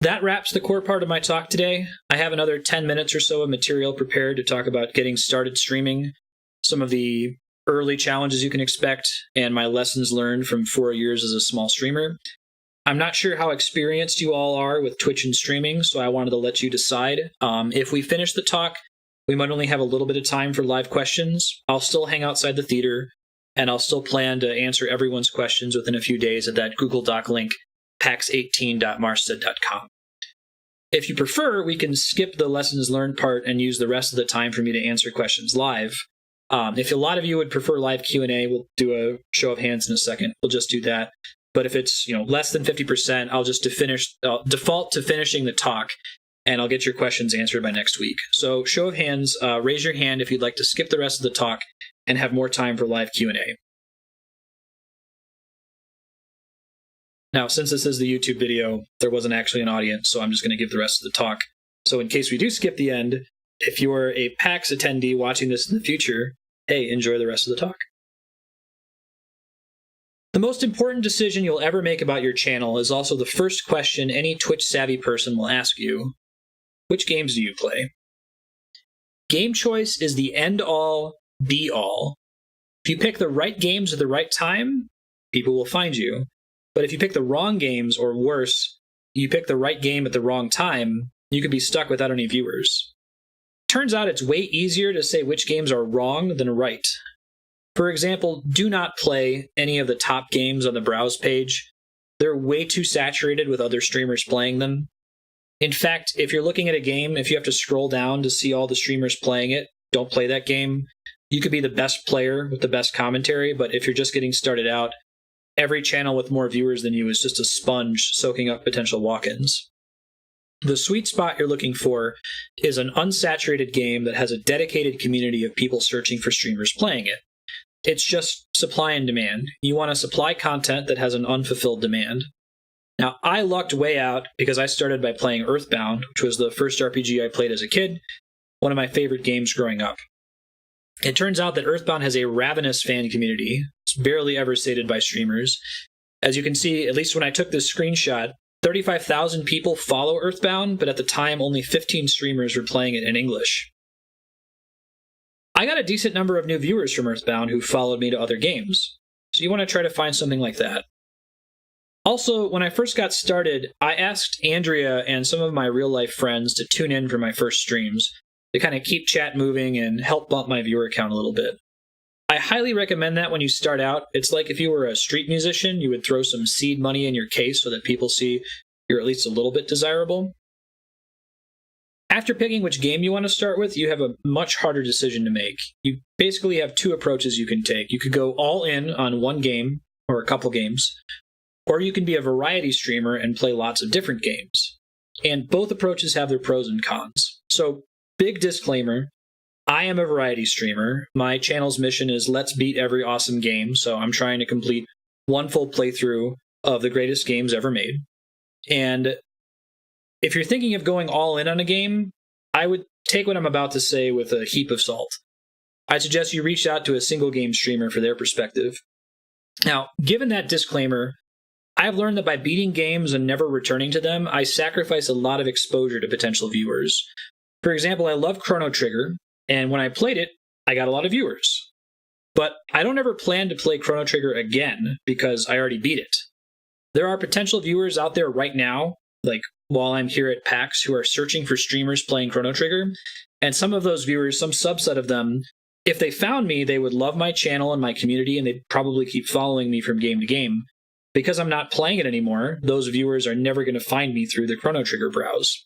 Speaker 1: That wraps the core part of my talk today. I have another 10 minutes or so of material prepared to talk about getting started streaming, some of the early challenges you can expect, and my lessons learned from 4 years as a small streamer. I'm not sure how experienced you all are with Twitch and streaming, so I wanted to let you decide. If we finish the talk, we might only have a little bit of time for live questions. I'll still hang outside the theater, and I'll still plan to answer everyone's questions within a few days at that Google Doc link, pax18.marstead.com. If you prefer, we can skip the lessons learned part and use the rest of the time for me to answer questions live. If a lot of you would prefer live Q&A, we'll do a show of hands in a second. We'll just do that. But if it's less than 50%, I'll just default to finishing the talk, and I'll get your questions answered by next week. So show of hands, raise your hand if you'd like to skip the rest of the talk and have more time for live Q&A. Now, since this is the YouTube video, there wasn't actually an audience, so I'm just going to give the rest of the talk So in case we do skip the end, if you're a PAX attendee watching this in the future, hey, enjoy the rest of the talk. The most important decision you'll ever make about your channel is also the first question any Twitch-savvy person will ask you. Which games do you play? Game choice is the end-all, be-all. If you pick the right games at the right time, people will find you. But if you pick the wrong games, or worse, you pick the right game at the wrong time, you could be stuck without any viewers. Turns out it's way easier to say which games are wrong than right. For example, do not play any of the top games on the browse page. They're way too saturated with other streamers playing them. In fact, if you're looking at a game, if you have to scroll down to see all the streamers playing it, don't play that game. You could be the best player with the best commentary, but if you're just getting started out, every channel with more viewers than you is just a sponge soaking up potential walk-ins. The sweet spot you're looking for is an unsaturated game that has a dedicated community of people searching for streamers playing it. It's just supply and demand. You want to supply content that has an unfulfilled demand. Now, I lucked way out because I started by playing Earthbound, which was the first RPG I played as a kid, one of my favorite games growing up. It turns out that Earthbound has a ravenous fan community. It's barely ever stated by streamers. As you can see, at least when I took this screenshot, 35,000 people follow Earthbound, but at the time only 15 streamers were playing it in English. I got a decent number of new viewers from Earthbound who followed me to other games, so you want to try to find something like that. Also, when I first got started, I asked Andrea and some of my real-life friends to tune in for my first streams, to kind of keep chat moving and help bump my viewer count a little bit. I highly recommend that when you start out. It's like if you were a street musician, you would throw some seed money in your case so that people see you're at least a little bit desirable. After picking which game you want to start with, you have a much harder decision to make. You basically have two approaches you can take. You could go all in on one game, or a couple games, or you can be a variety streamer and play lots of different games. And both approaches have their pros and cons. So, big disclaimer, I am a variety streamer. My channel's mission is let's beat every awesome game, so I'm trying to complete one full playthrough of the greatest games ever made. And if you're thinking of going all in on a game, I would take what I'm about to say with a heap of salt. I'd suggest you reach out to a single game streamer for their perspective. Now, given that disclaimer, I've learned that by beating games and never returning to them, I sacrifice a lot of exposure to potential viewers. For example, I love Chrono Trigger, and when I played it, I got a lot of viewers. But I don't ever plan to play Chrono Trigger again because I already beat it. There are potential viewers out there right now, like while I'm here at PAX, who are searching for streamers playing Chrono Trigger, and some of those viewers, some subset of them, if they found me, they would love my channel and my community, and they'd probably keep following me from game to game. Because I'm not playing it anymore, those viewers are never going to find me through the Chrono Trigger browse.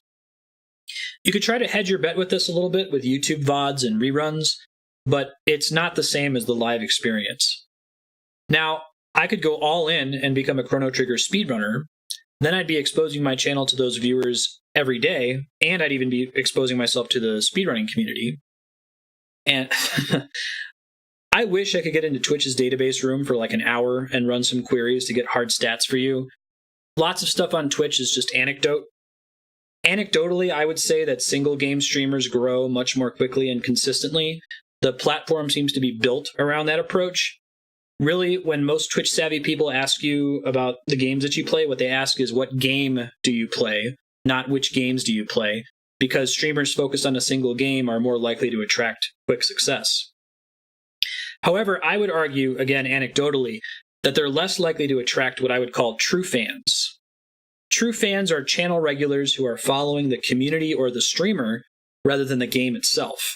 Speaker 1: You could try to hedge your bet with this a little bit with YouTube VODs and reruns, but it's not the same as the live experience. Now, I could go all in and become a Chrono Trigger speedrunner. Then I'd be exposing my channel to those viewers every day, and I'd even be exposing myself to the speedrunning community. And I wish I could get into Twitch's database room for like an hour and run some queries to get hard stats for you. Lots of stuff on Twitch is just anecdote. Anecdotally, I would say that single game streamers grow much more quickly and consistently. The platform seems to be built around that approach. Really, when most Twitch-savvy people ask you about the games that you play, what they ask is, what game do you play, not which games do you play, because streamers focused on a single game are more likely to attract quick success. However, I would argue, again anecdotally, that they're less likely to attract what I would call true fans. True fans are channel regulars who are following the community or the streamer rather than the game itself.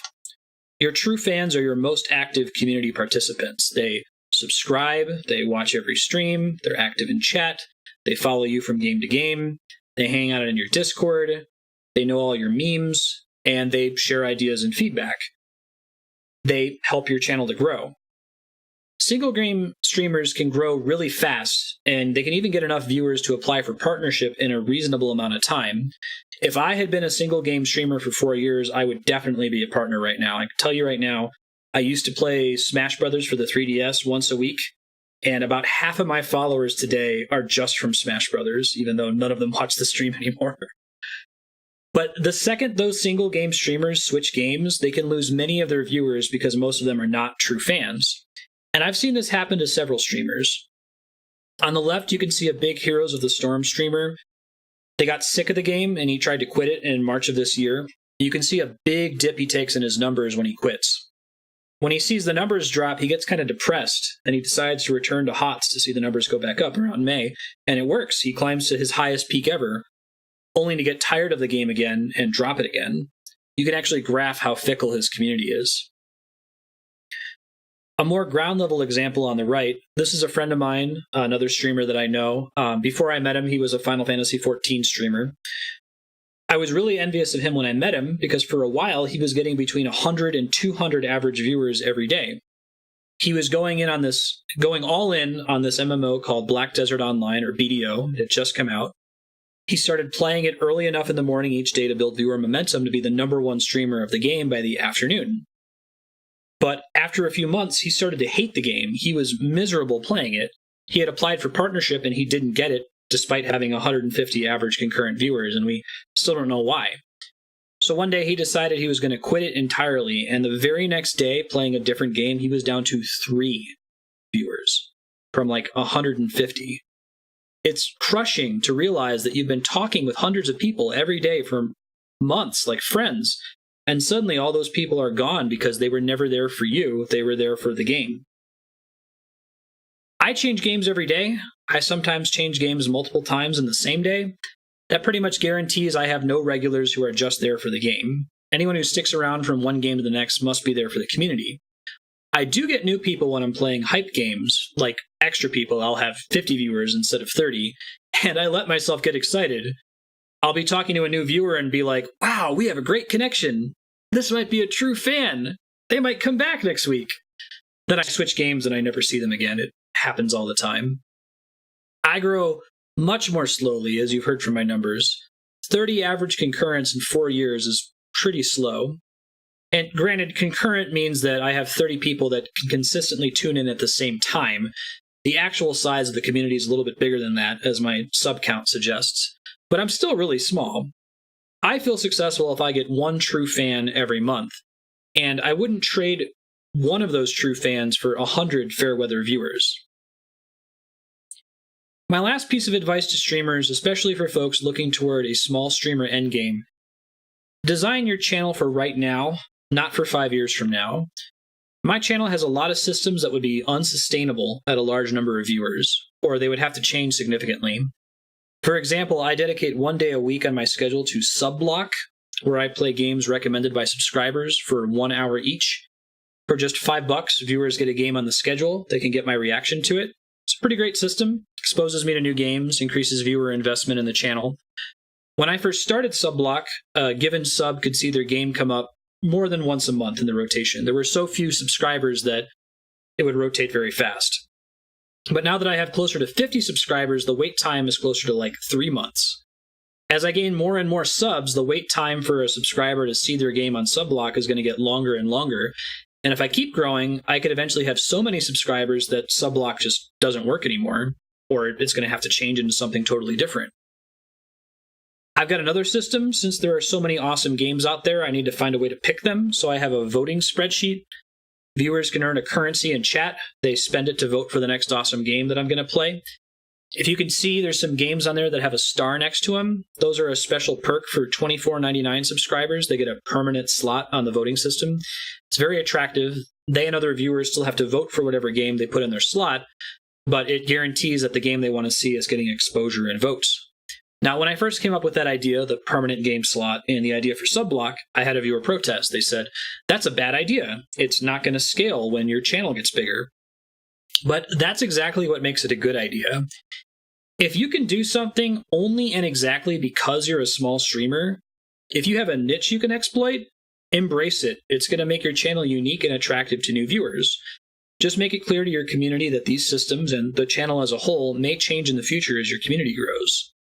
Speaker 1: Your true fans are your most active community participants. They subscribe, they watch every stream, they're active in chat, they follow you from game to game, they hang out in your Discord, they know all your memes, and they share ideas and feedback. They help your channel to grow. Single game streamers can grow really fast, and they can even get enough viewers to apply for partnership in a reasonable amount of time. If I had been a single game streamer for 4 years, I would definitely be a partner right now. I can tell you right now, I used to play Smash Brothers for the 3DS once a week, and about half of my followers today are just from Smash Brothers, even though none of them watch the stream anymore. But the second those single game streamers switch games, they can lose many of their viewers because most of them are not true fans. And I've seen this happen to several streamers. On the left, you can see a big Heroes of the Storm streamer. They got sick of the game and he tried to quit it in March of this year. You can see a big dip he takes in his numbers when he quits. When he sees the numbers drop, he gets kind of depressed, and he decides to return to HOTS to see the numbers go back up around May, and it works. He climbs to his highest peak ever, only to get tired of the game again and drop it again. You can actually graph how fickle his community is. A more ground-level example on the right, this is a friend of mine, another streamer that I know. Before I met him, he was a Final Fantasy XIV streamer. I was really envious of him when I met him because for a while he was getting between 100 and 200 average viewers every day. He was going all in on this MMO called Black Desert Online, or BDO. It had just come out. He started playing it early enough in the morning each day to build viewer momentum to be the #1 streamer of the game by the afternoon. But after a few months, he started to hate the game. He was miserable playing it. He had applied for partnership and he didn't get it, despite having 150 average concurrent viewers, and we still don't know why. So one day he decided he was going to quit it entirely, and the very next day, playing a different game, he was down to 3 viewers from like 150. It's crushing to realize that you've been talking with hundreds of people every day for months, like friends, and suddenly all those people are gone because they were never there for you, they were there for the game. I change games every day. I sometimes change games multiple times in the same day. That pretty much guarantees I have no regulars who are just there for the game. Anyone who sticks around from one game to the next must be there for the community. I do get new people when I'm playing hype games, like extra people. I'll have 50 viewers instead of 30, and I let myself get excited. I'll be talking to a new viewer and be like, wow, we have a great connection. This might be a true fan. They might come back next week. Then I switch games and I never see them again. It happens all the time. I grow much more slowly, as you've heard from my numbers. 30 average concurrents in 4 years is pretty slow. And granted, concurrent means that I have 30 people that can consistently tune in at the same time. The actual size of the community is a little bit bigger than that, as my sub count suggests. But I'm still really small. I feel successful if I get one true fan every month. And I wouldn't trade one of those true fans for 100 fair weather viewers. My last piece of advice to streamers, especially for folks looking toward a small streamer endgame: design your channel for right now, not for 5 years from now. My channel has a lot of systems that would be unsustainable at a large number of viewers, or they would have to change significantly. For example, I dedicate 1 day a week on my schedule to sub block, where I play games recommended by subscribers for 1 hour each. For just $5, viewers get a game on the schedule. They can get my reaction to it. It's a pretty great system. Exposes me to new games, increases viewer investment in the channel. When I first started Subblock, a given sub could see their game come up more than once a month in the rotation. There were so few subscribers that it would rotate very fast. But now that I have closer to 50 subscribers, the wait time is closer to like 3 months. As I gain more and more subs, the wait time for a subscriber to see their game on Subblock is going to get longer and longer. And if I keep growing, I could eventually have so many subscribers that Subblock just doesn't work anymore, or it's going to have to change into something totally different. I've got another system. Since there are so many awesome games out there, I need to find a way to pick them, so I have a voting spreadsheet. Viewers can earn a currency in chat. They spend it to vote for the next awesome game that I'm going to play. If you can see, there's some games on there that have a star next to them. Those are a special perk for $24.99 subscribers. They get a permanent slot on the voting system. It's very attractive. They and other viewers still have to vote for whatever game they put in their slot, but it guarantees that the game they want to see is getting exposure and votes. Now, when I first came up with that idea, the permanent game slot, and the idea for Subblock, I had a viewer protest. They said, that's a bad idea. It's not going to scale when your channel gets bigger. But that's exactly what makes it a good idea. If you can do something only and exactly because you're a small streamer, if you have a niche you can exploit, embrace it. It's going to make your channel unique and attractive to new viewers. Just make it clear to your community that these systems and the channel as a whole may change in the future as your community grows.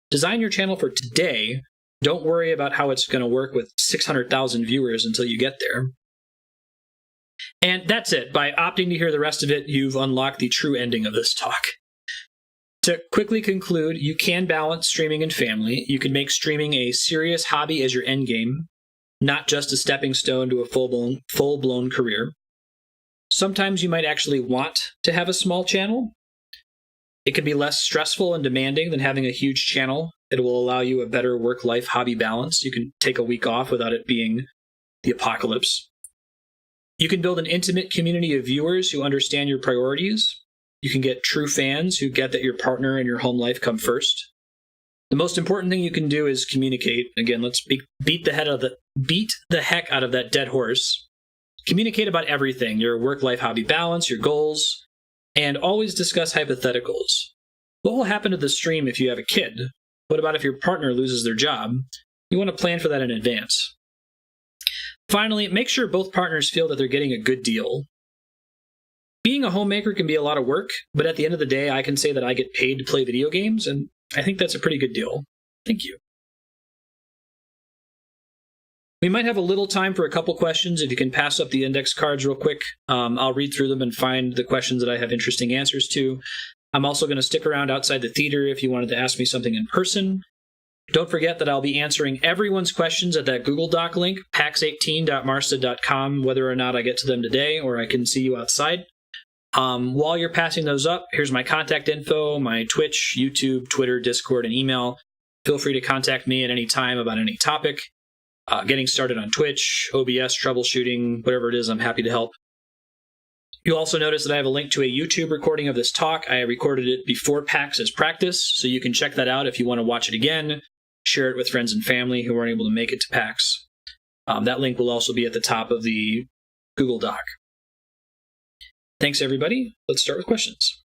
Speaker 1: Design your channel for today. Don't worry about how it's going to work with 600,000 viewers until you get there. And that's it. By opting to hear the rest of it, you've unlocked the true ending of this talk. To quickly conclude, you can balance streaming and family. You can make streaming a serious hobby as your end game, not just a stepping stone to a full-blown career. Sometimes you might actually want to have a small channel. It can be less stressful and demanding than having a huge channel. It will allow you a better work-life hobby balance. You can take a week off without it being the apocalypse. You can build an intimate community of viewers who understand your priorities. You can get true fans who get that your partner and your home life come first. The most important thing you can do is communicate. Again, let's beat the heck out of that dead horse. Communicate about everything, your work-life hobby balance, your goals, and always discuss hypotheticals. What will happen to the stream if you have a kid? What about if your partner loses their job? You want to plan for that in advance. Finally, make sure both partners feel that they're getting a good deal. Being a homemaker can be a lot of work, but at the end of the day, I can say that I get paid to play video games, and I think that's a pretty good deal. Thank you. We might have a little time for a couple questions. If you can pass up the index cards real quick, I'll read through them and find the questions that I have interesting answers to. I'm also going to stick around outside the theater if you wanted to ask me something in person. Don't forget that I'll be answering everyone's questions at that Google Doc link, pax18.marstead.com, whether or not I get to them today or I can see you outside. While you're passing those up, here's my contact info, my Twitch, YouTube, Twitter, Discord, and email. Feel free to contact me at any time about any topic. Getting started on Twitch, OBS, troubleshooting, whatever it is, I'm happy to help. You'll also notice that I have a link to a YouTube recording of this talk. I recorded it before PAX as practice, so you can check that out if you want to watch it again. Share it with friends and family who weren't able to make it to PAX. That link will also be at the top of the Google Doc. Thanks, everybody. Let's start with questions.